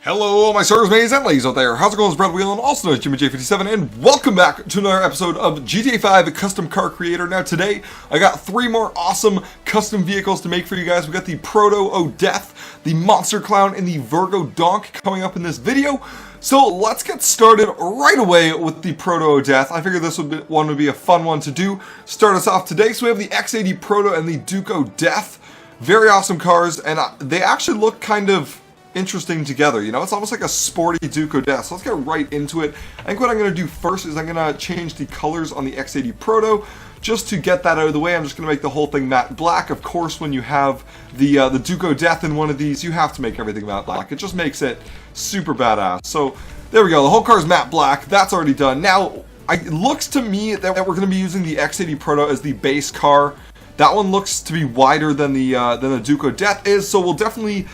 Hello, my stars, mates, and ladies out there. How's it going? It's Brad Whelan, also known as Jimmy J57, and welcome back to another episode of GTA 5 Custom Car Creator. Now today, I got 3 more awesome custom vehicles to make for you guys. We got the Proto O Death, the Monster Clown, and the Virgo Donk coming up in this video. So let's get started right away with the Proto O Death. I figured this would be a fun one to do. Start us off today. So we have the X80 Proto and the Duke O Death. Very awesome cars, and they actually look kind of interesting together, you know? It's almost like a sporty Duke O Death. So let's get right into it. I think what I'm going to do first is I'm going to change the colors on the X80 Proto. Just to get that out of the way, I'm just going to make the whole thing matte black. Of course, when you have the Duke O Death in one of these, you have to make everything matte black. It just makes it super badass. So there we go. The whole car is matte black. That's already done. Now, it looks to me that we're going to be using the X80 Proto as the base car. That one looks to be wider than the Duke O Death is, so we'll definitely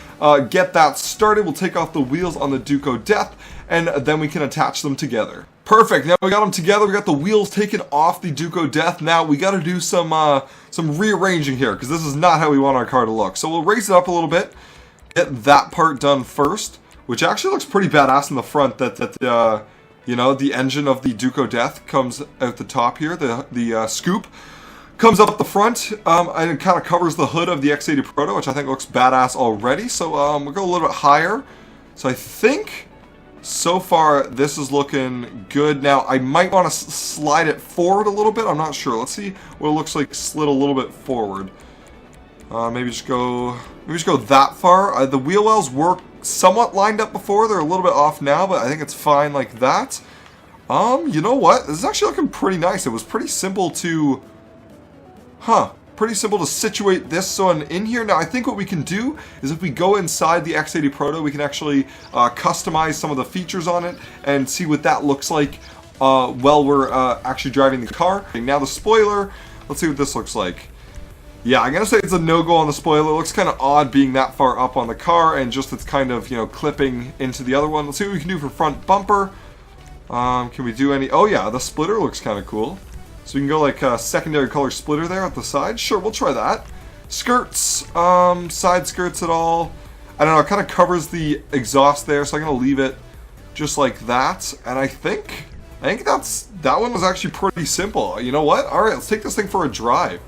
get that started. We'll take off the wheels on the Duke O Death, and then we can attach them together. Perfect. Now we got them together. We got the wheels taken off the Duke O Death. Now we got to do some rearranging here because this is not how we want our car to look. So we'll raise it up a little bit, get that part done first, which actually looks pretty badass in the front. You know, the engine of the Duke O Death comes out the top here. The scoop comes up the front, and it kind of covers the hood of the X80 Proto, which I think looks badass already. So we'll go a little bit higher. So I think so far this is looking good. Now I might want to slide it forward a little bit. I'm not sure. Let's see what it looks like slid a little bit forward. Maybe just go that far. The wheel wells were somewhat lined up before. They're a little bit off now, but I think it's fine like that. You know what? This is actually looking pretty nice. It was pretty simple to pretty simple to situate this so in here. Now I think what we can do is if we go inside the X80 Proto, we can actually customize some of the features on it and see what that looks like while we're actually driving the car. Okay, now the spoiler, let's see what this looks like. Yeah, I'm gonna say it's a no-go on the spoiler. It looks kind of odd being that far up on the car and just it's kind of, you know, clipping into the other one. Let's see what we can do for front bumper. Can we do any? Oh yeah, the splitter looks kind of cool. So we can go like a secondary color splitter there at the side. Sure, we'll try that. Skirts, side skirts at all. I don't know, it kind of covers the exhaust there, so I'm going to leave it just like that. And I think that one was actually pretty simple. You know what? All right, let's take this thing for a drive.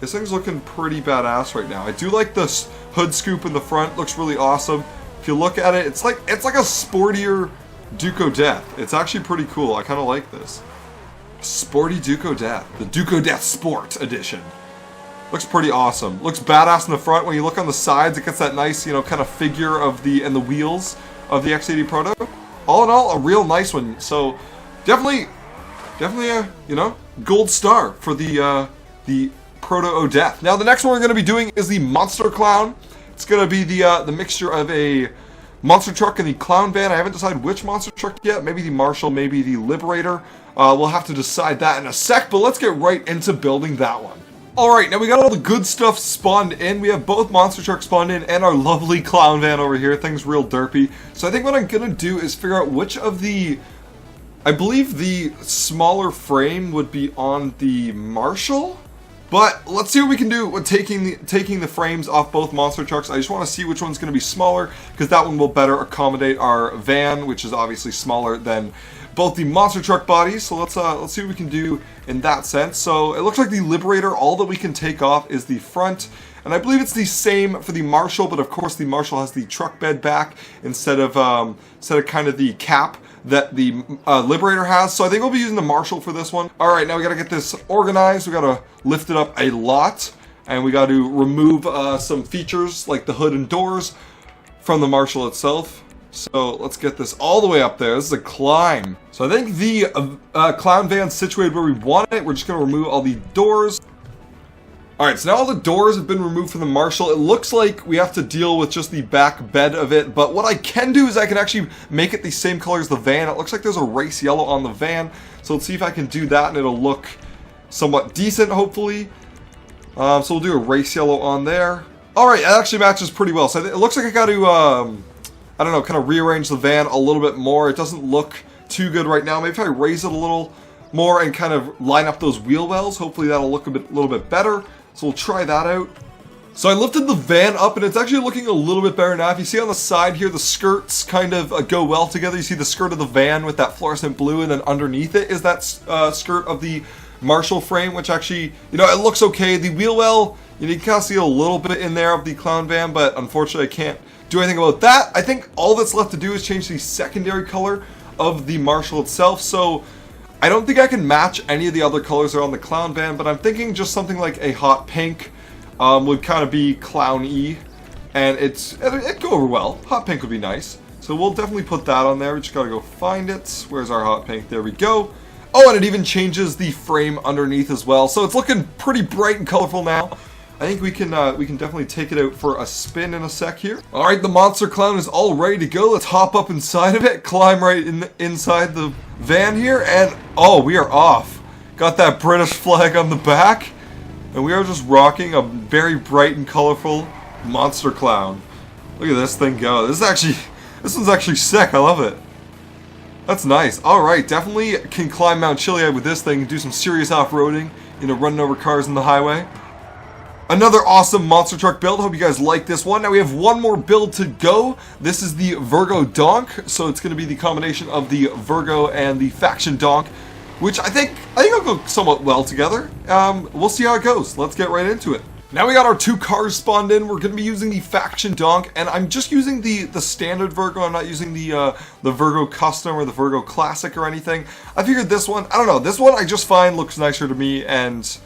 This thing's looking pretty badass right now. I do like this hood scoop in the front. Looks really awesome. If you look at it, it's like a sportier Duke O Death. It's actually pretty cool. I kind of like this. Sporty Duke O Death. The Duke O Death Sport Edition. Looks pretty awesome. Looks badass in the front. When you look on the sides, it gets that nice, you know, kind of figure of the wheels of the X80 Proto. All in all, a real nice one. So definitely a, you know, gold star for the Proto O Death. Now the next one we're going to be doing is the Monster Clown. It's going to be the mixture of a monster truck and the clown van. I haven't decided which monster truck yet. Maybe the Marshall, maybe the Liberator. We'll have to decide that in a sec, but let's get right into building that one. Alright, now we got all the good stuff spawned in. We have both monster trucks spawned in and our lovely clown van over here. Things real derpy. So I think what I'm going to do is figure out which of the... I believe the smaller frame would be on the Marshall. But let's see what we can do with taking the frames off both monster trucks. I just want to see which one's going to be smaller, because that one will better accommodate our van, which is obviously smaller than both the monster truck bodies. So let's see what we can do in that sense. So it looks like the Liberator, all that we can take off is the front, and I believe it's the same for the Marshall, but of course the Marshall has the truck bed back instead of kind of the cap that the Liberator has. So I think we'll be using the Marshall for this one. Alright, now we gotta get this organized. We gotta lift it up a lot, and we gotta remove some features like the hood and doors from the Marshall itself. So let's get this all the way up there. This is a climb. So I think the clown van's situated where we want it. We're just gonna remove all the doors. Alright, so now all the doors have been removed from the Marshall. It looks like we have to deal with just the back bed of it, but what I can do is I can actually make it the same color as the van. It looks like there's a race yellow on the van, so let's see if I can do that and it'll look somewhat decent, hopefully. So we'll do a race yellow on there. Alright, it actually matches pretty well. So it looks like I got to, I don't know, kind of rearrange the van a little bit more. It doesn't look too good right now. Maybe if I raise it a little more and kind of line up those wheel wells, hopefully that'll look a little bit better. So we'll try that out. So I lifted the van up and it's actually looking a little bit better now. If you see on the side here, the skirts kind of go well together. You see the skirt of the van with that fluorescent blue, and then underneath it is that skirt of the Marshall frame, which actually, you know, it looks okay. The wheel well, you can kind of see a little bit in there of the clown van, but unfortunately I can't do anything about that. I think all that's left to do is change the secondary color of the Marshall itself. So I don't think I can match any of the other colors that are on the clown van, but I'm thinking just something like a hot pink would kind of be clown-y, and it'd go over well. Hot pink would be nice, so we'll definitely put that on there. We just gotta go find it. Where's our hot pink? There we go. Oh, and it even changes the frame underneath as well, so it's looking pretty bright and colorful now. I think we can definitely take it out for a spin in a sec here. All right, the monster clown is all ready to go. Let's hop up inside of it, climb right inside the van here, and oh, we are off. Got that British flag on the back. And we are just rocking a very bright and colorful monster clown. Look at this thing go. This one's actually sick. I love it. That's nice. Alright, definitely can climb Mount Chiliad with this thing and do some serious off-roading, you know, running over cars on the highway. Another awesome monster truck build. Hope you guys like this one. Now we have one more build to go. This is the Virgo Donk. So it's going to be the combination of the Virgo and the Faction Donk, which I think will go somewhat well together. We'll see how it goes. Let's get right into it. Now we got our two cars spawned in. We're going to be using the Faction Donk, and I'm just using the standard Virgo. I'm not using the Virgo Custom or the Virgo Classic or anything. I figured this one, I don't know, this one I just find looks nicer to me, and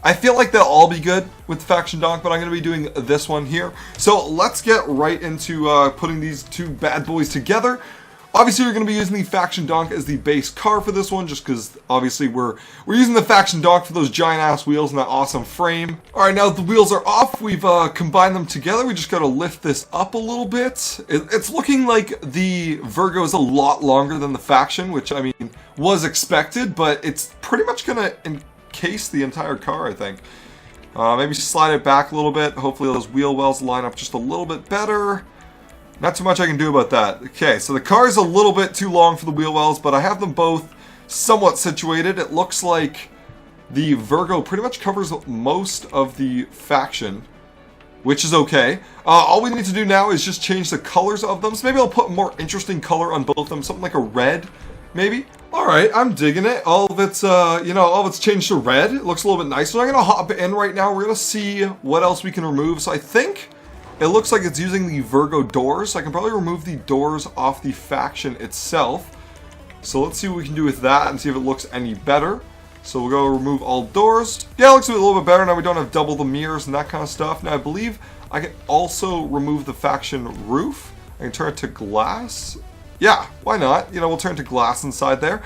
I feel like they'll all be good with the Faction Donk, but I'm going to be doing this one here. So let's get right into putting these two bad boys together. Obviously, we're going to be using the Faction Donk as the base car for this one, just because, obviously, we're using the Faction Donk for those giant-ass wheels and that awesome frame. Alright, now that the wheels are off, we've combined them together. We just got to lift this up a little bit. It's looking like the Virgo is a lot longer than the Faction, which, I mean, was expected, but it's pretty much going to encase the entire car, I think. Maybe slide it back a little bit. Hopefully, those wheel wells line up just a little bit better. Not too much I can do about that. Okay, so the car is a little bit too long for the wheel wells, but I have them both somewhat situated. It looks like the Virgo pretty much covers most of the Faction, which is okay. All we need to do now is just change the colors of them. So maybe I'll put a more interesting color on both of them, something like a red, maybe. All right, I'm digging it. All of it's, all of it's changed to red. It looks a little bit nicer. I'm gonna hop in right now. We're gonna see what else we can remove. So I think it looks like it's using the Virgo doors, so I can probably remove the doors off the Faction itself. So let's see what we can do with that and see if it looks any better. So we'll go remove all doors. Yeah, it looks a little bit better. Now we don't have double the mirrors and that kind of stuff. Now I believe I can also remove the Faction roof. I can turn it to glass. Yeah, why not? You know, we'll turn it to glass inside there.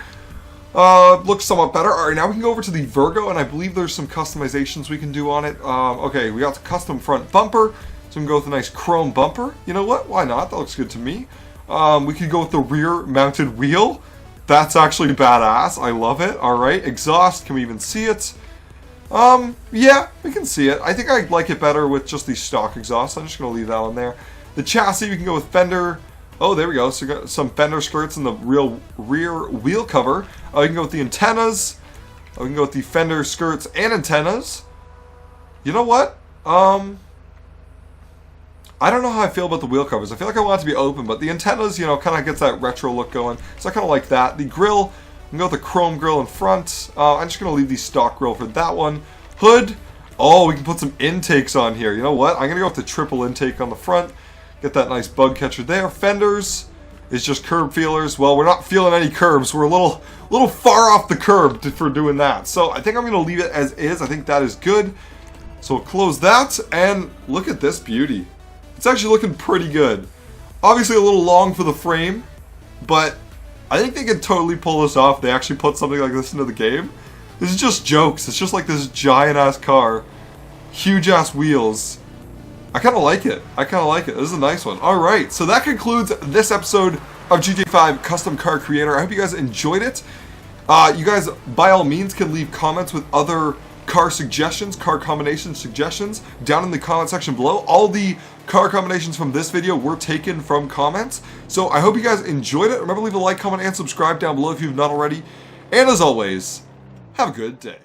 Looks somewhat better. Alright, now we can go over to the Virgo, and I believe there's some customizations we can do on it. Okay, we got the custom front bumper. So we can go with a nice chrome bumper. You know what? Why not? That looks good to me. We could go with the rear mounted wheel. That's actually badass. I love it. Alright, exhaust. Can we even see it? Yeah, we can see it. I think I like it better with just the stock exhaust. I'm just going to leave that on there. The chassis, we can go with fender. Oh, there we go. So we got some fender skirts in the rear wheel cover. We can go with the antennas. We can go with the fender skirts and antennas. You know what? I don't know how I feel about the wheel covers. I feel like I want it to be open, but the antennas, you know, kind of gets that retro look going. So I kind of like that. The grill, I'm going to go with the chrome grill in front. I'm just going to leave the stock grill for that one. Hood, oh, we can put some intakes on here. You know what? I'm going to go with the triple intake on the front. Get that nice bug catcher there. Fenders is just curb feelers. Well, we're not feeling any curbs. We're a little far off the curb for doing that. So I think I'm going to leave it as is. I think that is good. So we'll close that, and look at this beauty. It's actually looking pretty good. Obviously a little long for the frame, but I think they could totally pull this off. They actually put something like this into the game. This is just jokes. It's just like this giant-ass car. Huge-ass wheels. I kind of like it. I kind of like it. This is a nice one. Alright, so that concludes this episode of GTA 5 Custom Car Creator. I hope you guys enjoyed it. You guys, by all means, can leave comments with other car suggestions, car combination suggestions down in the comment section below. All the car combinations from this video were taken from comments. So I hope you guys enjoyed it. Remember, leave a like, comment, and subscribe down below if you've not already. And as always, have a good day.